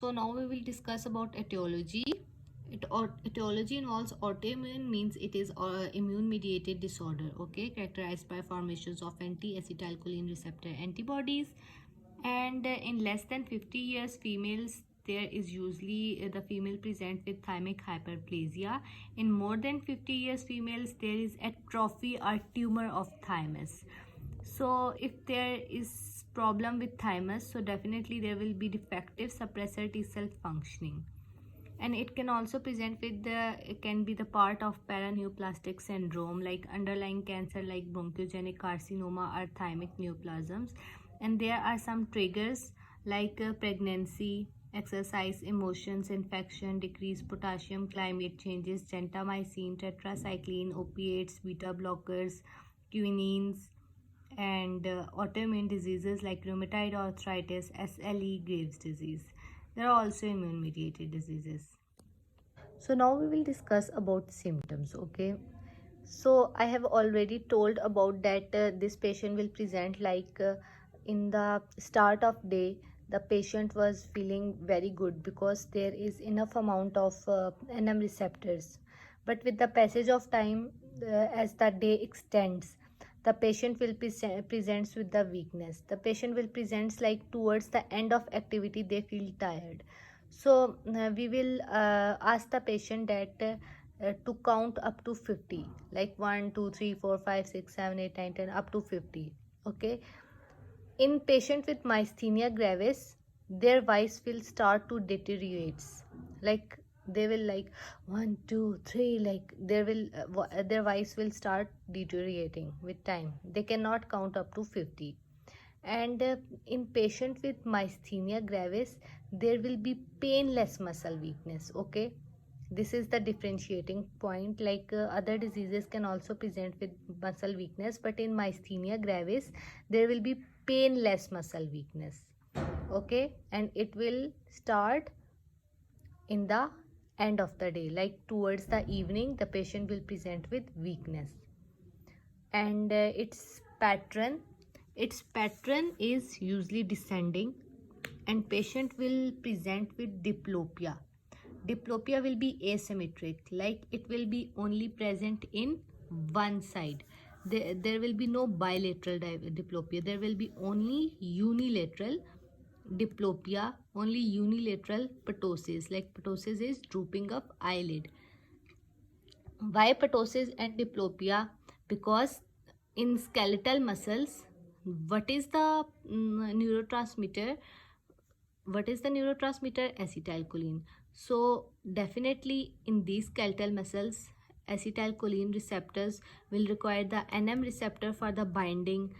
So now we will discuss about etiology. Etiology involves autoimmune, means it is immune mediated disorder, okay, characterized by formations of anti-acetylcholine receptor antibodies. And in less than 50 years females, there is usually the female present with thymic hyperplasia. In more than 50 years females, there is atrophy or tumor of thymus. So if there is problem with thymus, so definitely there will be defective suppressor T cell functioning. And it can also present with it can be the part of paraneoplastic syndrome, like underlying cancer like bronchogenic carcinoma or thymic neoplasms. And there are some triggers like pregnancy, exercise, emotions, infection, decreased potassium, climate changes, gentamicin, tetracycline, opiates, beta blockers, quinines, and autoimmune diseases like rheumatoid arthritis, SLE, Graves disease. There are also immune mediated diseases. So now we will discuss about symptoms, okay? So I have already told about that this patient will present like in the start of day the patient was feeling very good because there is enough amount of NM receptors. But with the passage of time, as the day extends, the patient will presents with the weakness. The patient will presents like towards the end of activity they feel tired. So we will ask the patient that to count up to 50, like 1 2 3 4 5 6 7 8 9 10 up to 50, okay. In patient with myasthenia gravis, their voice will start to deteriorate, like they will like 1 2 3, like there will their voice will start deteriorating with time. They cannot count up to 50. And in patient with myasthenia gravis, there will be painless muscle weakness, okay. This is the differentiating point, like other diseases can also present with muscle weakness, but in myasthenia gravis there will be painless muscle weakness, okay. And it will start in the end of the day, like towards the evening the patient will present with weakness. And its pattern is usually descending, and patient will present with diplopia. Diplopia will be asymmetric, like it will be only present in one side. There will be no bilateral diplopia. There will be only unilateral diplopia, only unilateral ptosis, like ptosis is drooping of eyelid. Why ptosis and diplopia? Because in skeletal muscles, what is the neurotransmitter? What is the neurotransmitter? Acetylcholine. So definitely in these skeletal muscles, acetylcholine receptors will require the NM receptor for the binding,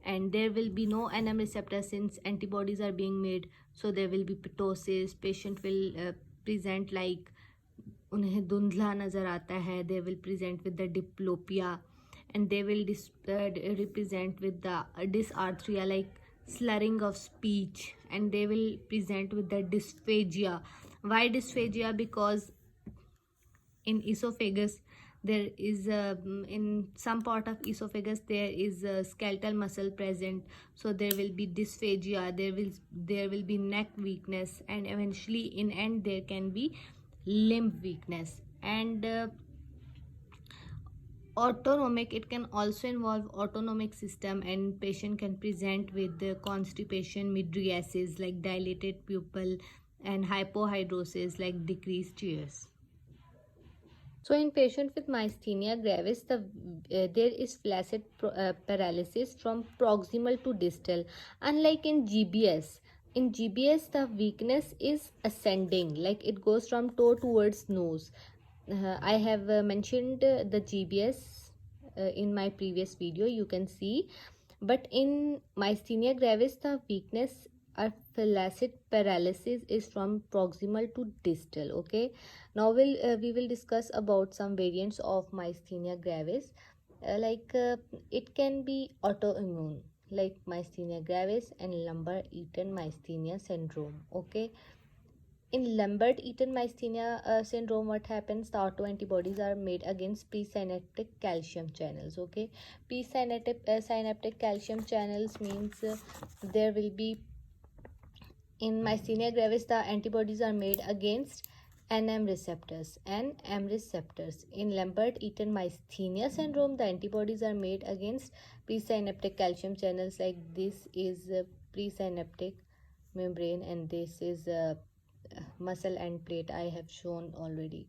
and there will be no NM receptor since antibodies are being made. So there will be ptosis. Patient will present like उन्हें धुंधला नज़र आता है. They will present with the diplopia, and they will represent with the dysarthria, like slurring of speech, and they will present with the dysphagia. Why dysphagia? Because in esophagus there is in some part of esophagus there is a skeletal muscle present, so there will be dysphagia. There will be neck weakness, and eventually in end there can be limb weakness. And autonomic, it can also involve autonomic system, and patient can present with the constipation, mydriasis like dilated pupil, and hypohidrosis like decreased tears. So in patient with myasthenia gravis, there is flaccid paralysis from proximal to distal. Unlike in GBS the weakness is ascending, like it goes from toe towards nose. I have mentioned the GBS in my previous video, you can see. But in myasthenia gravis, the weakness or flaccid paralysis is from proximal to distal, okay. Now we will discuss about some variants of myasthenia gravis. It can be autoimmune, like myasthenia gravis and Lambert-Eaton myasthenia syndrome, okay. In Lambert-Eaton myasthenia syndrome, what happens? The autoantibodies are made against presynaptic calcium channels, okay. Presynaptic synaptic calcium channels means there will be In Myasthenia gravis, the antibodies are made against NM receptors. NM receptors. In Lambert-Eaton myasthenia syndrome, the antibodies are made against presynaptic calcium channels. Like this is presynaptic membrane, and this is muscle end plate. I have shown already,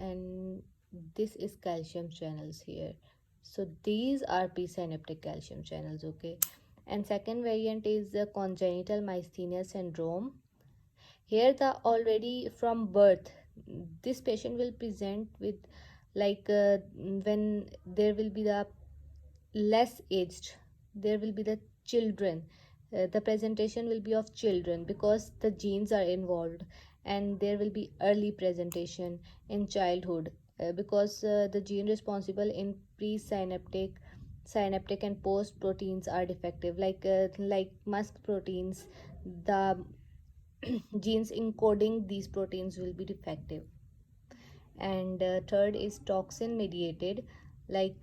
and this is calcium channels here. So these are presynaptic calcium channels. Okay, and second variant is the congenital myasthenia syndrome. Here the already from birth this patient will present with like when there will be the less aged, there will be the children, the presentation will be of children because the genes are involved, and there will be early presentation in childhood because the gene responsible in presynaptic, synaptic and post proteins are defective, like musk proteins, the genes encoding these proteins will be defective. And third is toxin mediated, like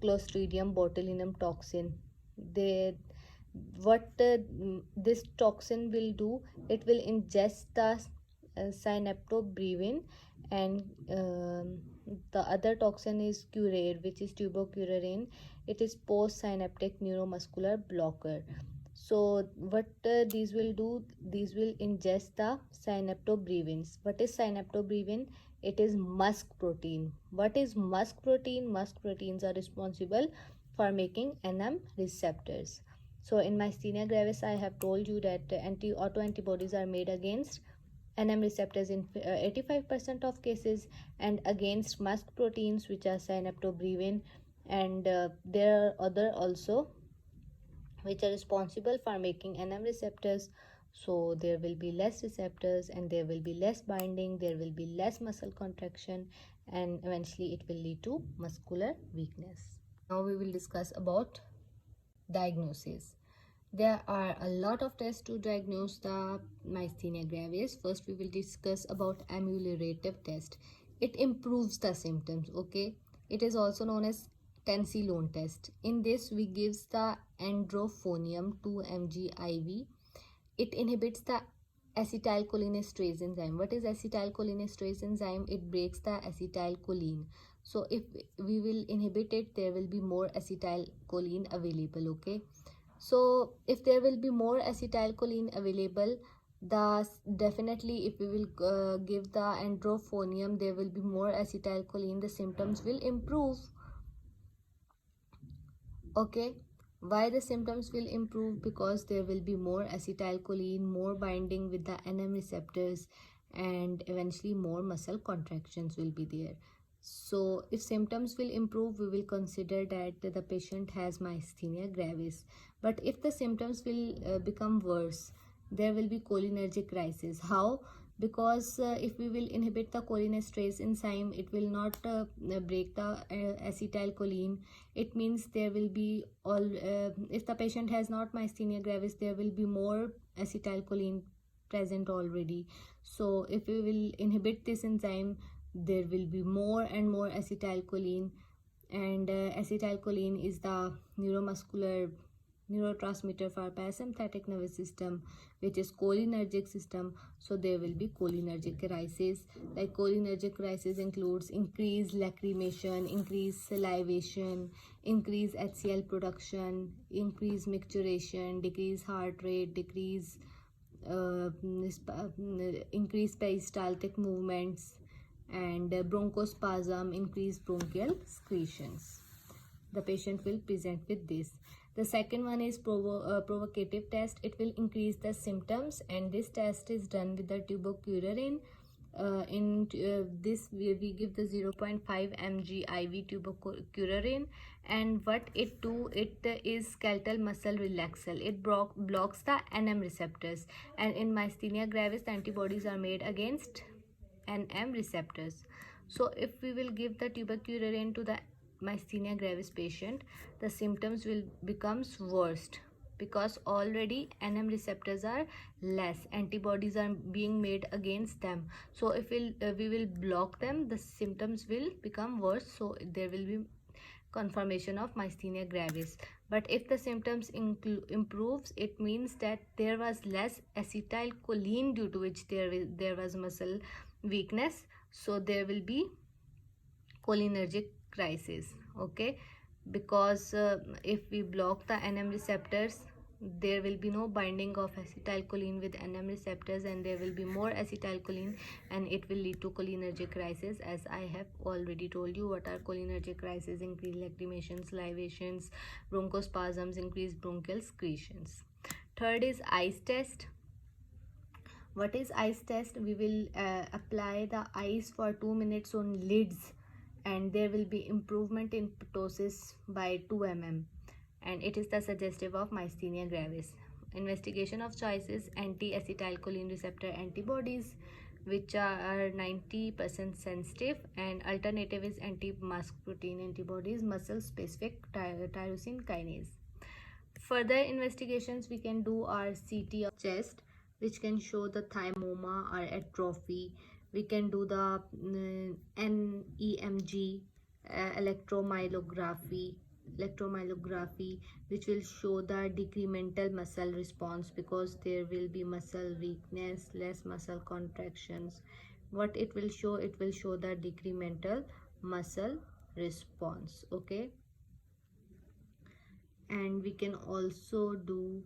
clostridium botulinum toxin. They what this toxin will do, it will ingest the synaptobrevin, and the other toxin is curare, which is tubercularine. It is post synaptic neuromuscular blocker. So what these will do, these will ingest the synaptobrevins. What is synaptobrevin? It is musk protein. What is musk protein? Musk proteins are responsible for making NM receptors. So in myasthenia gravis, I have told you that autoantibodies are made against NM receptors in 85% of cases, and against musk proteins, which are synaptobrevin, and there are other also which are responsible for making NM receptors. So there will be less receptors, and there will be less binding, there will be less muscle contraction, and eventually it will lead to muscular weakness. Now we will discuss about diagnosis. There are a lot of tests to diagnose the myasthenia gravis. First we will discuss about ameliorative test. It improves the symptoms. Okay, it is also known as tensilone test. In this we gives the androphonium 2 mg IV. It inhibits the acetylcholinesterase enzyme. What is acetylcholinesterase enzyme? It breaks the acetylcholine. So if we will inhibit it, there will be more acetylcholine available. Okay, so if there will be more acetylcholine available, the definitely if we will give the androphonium, there will be more acetylcholine, the symptoms will improve. Okay, why the symptoms will improve? Because there will be more acetylcholine, more binding with the NM receptors, and eventually more muscle contractions will be there. So if symptoms will improve, we will consider that the patient has myasthenia gravis. But if the symptoms will become worse, there will be cholinergic crisis. How? Because if we will inhibit the cholinesterase enzyme, it will not break the acetylcholine. It means there will be all if the patient has not myasthenia gravis, there will be more acetylcholine present already. So if we will inhibit this enzyme, there will be more and more acetylcholine, and acetylcholine is the neurotransmitter for parasympathetic nervous system, which is cholinergic system. So there will be cholinergic crisis. Like cholinergic crisis includes increased lacrimation, increased salivation, increased HCl production, increased micturition, decreased heart rate, increased peristaltic movements, and bronchospasm, increased bronchial secretions. The patient will present with this. The second one is provocative test. It will increase the symptoms, and this test is done with the tubercularine. In this we give the 0.5 mg IV tubercularine, and what it do, it is skeletal muscle relaxal. It blocks the NM receptors, and in myasthenia gravis the antibodies are made against NM receptors. So if we will give the tubercularine to the myasthenia gravis patient, the symptoms will becomes worst, because already NM receptors are less, antibodies are being made against them. So if we will block them, the symptoms will become worse. So there will be conformation of myasthenia gravis. But if the symptoms improves, it means that there was less acetylcholine, due to which there was muscle weakness, so there will be cholinergic crisis. Okay, because if we block the NM receptors, there will be no binding of acetylcholine with NM receptors, and there will be more acetylcholine, and it will lead to cholinergic crisis. As I have already told you, what are cholinergic crisis: increased lacrimations, libations, bronchospasms, increased bronchial secretions. Third is eyes test. What is ice test? We will apply the ice for 2 minutes on lids, and there will be improvement in ptosis by 2 mm, and it is the suggestive of myasthenia gravis. Investigation of choice is anti-acetylcholine receptor antibodies, which are 90% sensitive, and alternative is anti-mask protein antibodies, muscle specific tyrosine kinase. Further investigations we can do are CT of chest, which can show the thymoma or atrophy. We can do the NEMG, electromyography, which will show the decremental muscle response, because there will be muscle weakness, less muscle contractions. What it will show? It will show the decremental muscle response. Okay, and we can also do,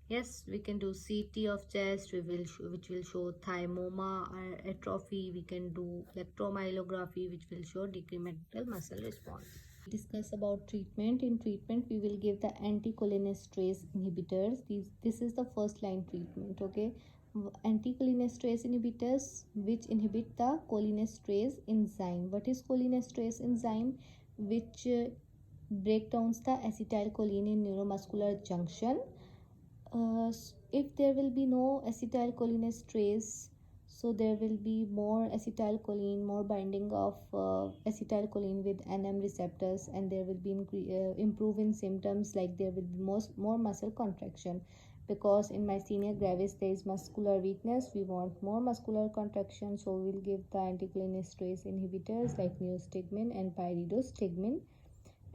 yes, we can do CT of chest, which will show thymoma or atrophy. We can do electromyography, which will show decremental muscle response. Discuss about treatment. In treatment, we will give the anticholinesterase inhibitors. This is the first line treatment. Okay, anticholinesterase inhibitors, which inhibit the cholinesterase enzyme. What is cholinesterase enzyme? Which break down the acetylcholine in neuromuscular junction. If there will be no acetylcholinesterase, so there will be more acetylcholine, more binding of acetylcholine with NM receptors, and there will be improve in symptoms, like there will be more muscle contraction, because in myasthenia gravis there is muscular weakness. We want more muscular contraction, so we will give the anticholinesterase inhibitors like neostigmine and pyridostigmine.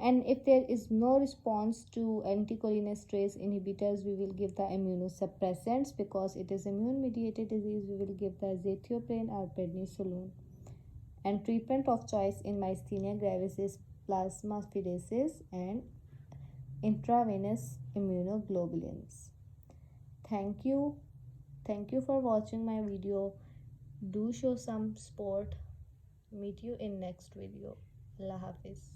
And if there is no response to anticholinesterase inhibitors, we will give the immunosuppressants. Because it is immune mediated disease, we will give the azathioprine or prednisolone. And treatment of choice in myasthenia gravis is plasmapheresis and intravenous immunoglobulins. Thank you for watching my video. Do show some support. Meet you in next video. Allah Hafiz.